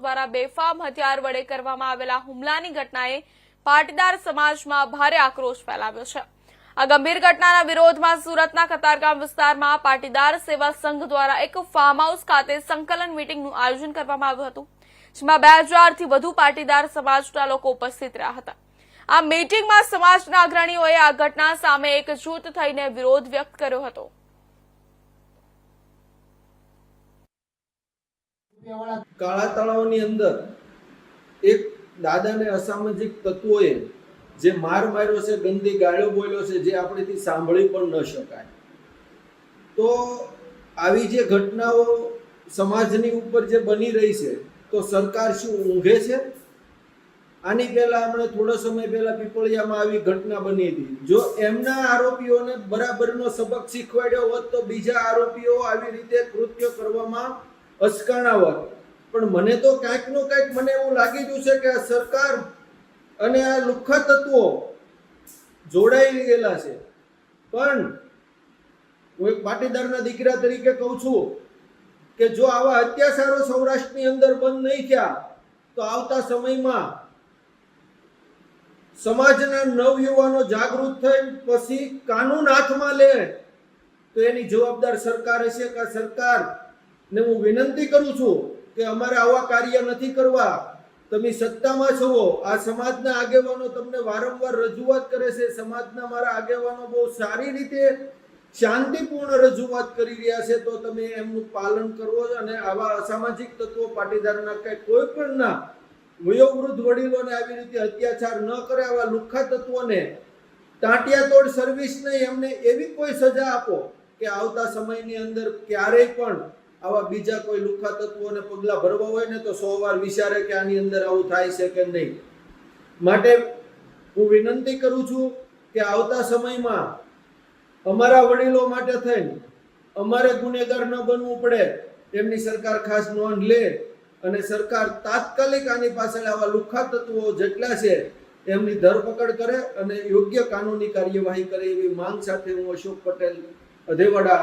દ્વારા બેફામ હથિયાર વડે કરવામાં આવેલા હુમલાની ઘટનાએ પાટીદાર સમાજમાં ભારે આક્રોશ ફેલાવ્યો છે। આ ગંભીર ઘટનાના વિરોધમાં સુરતના કતારગામ વિસ્તારમાં પાટીદાર સેવા સંઘ દ્વારા એક ફાર્મ હાઉસ ખાતે સંકલન મીટિંગનું આયોજન કરવામાં આવ્યું હતું, જેમાં 2000 થી વધુ પાટીદાર સમાજના લોકો ઉપસ્થિત રહ્યા હતા। આ મીટિંગમાં સમાજના અગ્રણીઓએ આ ઘટના સામે એકજૂથ થઈને વિરોધ વ્યક્ત કર્યો હતો। કાળા તળાવની અંદર એક દાદાને અસામાજિક તત્વોએ જે માર માર્યો છે, ગંદી ગાળો બોલ્યો છે, જે આપણેથી સાંભળી પણ ન શકાય। તો આવી જે ઘટનાઓ સમાજની ઉપર જે બની રહી છે, તો સરકાર શું ઊંઘે છે? આની પહેલા હમણે થોડો સમય પહેલા પીપળિયામાં આવી ઘટના બની હતી। જો એમના આરોપીઓને બરાબરનો સબક શીખવાડ્યો હોત તો બીજા આરોપીઓ આવી રીતે કૃત્ય કરવામાં અચકાણા હોત। પણ મને તો કાંઈક નો કાંઈક મને એવું લાગી રહ્યું છે કે આ સરકાર અને આ લુખ્ખા તત્વો જોડાઈ ગયેલા છે। પણ હું એક પાટીદારના દીકરા તરીકે કહું છું કે જો આવા અત્યાચારો સૌરાષ્ટ્રની અંદર બંધ નહીં થયા તો આવતા સમયમાં સમાજના નવયુવાનો જાગૃત થઈ પછી કાનૂન હાથમાં લે તો એની જવાબદાર સરકાર હશે। કે સરકારને હું વિનંતી કરું છું કે અમારે આવા કાર્ય નથી કરવા। તમે સત્તામાં છો, આ સમાજના આગેવાનો તમને વારંવાર રજૂઆત કરે છે। સમાજના મારા આગેવાનો બહુ સારી રીતે શાંતિપૂર્ણ રજૂઆત કરી રહ્યા છે, તો તમે એમનું પાલન કરો અને આવા અસામાજિક તત્વો પાટીદારના કે કોઈ પણ ના વયોવૃદ્ધ વડીલોને આવી રીતે અત્યાચાર ન કરે। આવા લુખ્ખા તત્વોને ટાંટિયાતોડ સર્વિસ નહીં, એમને એવી કોઈ સજા આપો કે આવતા સમયની અંદર ક્યારેય પણ આવા બીજા કોઈ લુખ્ખા તત્વોને પગલા ભરવા હોય ને તો 100 વાર વિચારે કે આની અંદર આવું થાય છે કે નહીં। માટે હું વિનંતી કરું છું કે આવતા સમયમાં અમારા વડીલો માટે થઈને અમારે ગુનેગાર ન બનવું પડે, એમની સરકાર ખાસ નોંધ લે અને સરકાર તાત્કાલિક આની પાછળ આવા લુખ્ખા તત્વો જેટલા છે એમની ધરપકડ કરે અને યોગ્ય કાનૂની કાર્યવાહી કરે એવી માંગ સાથે હું અશોક પટેલ અધેવાડા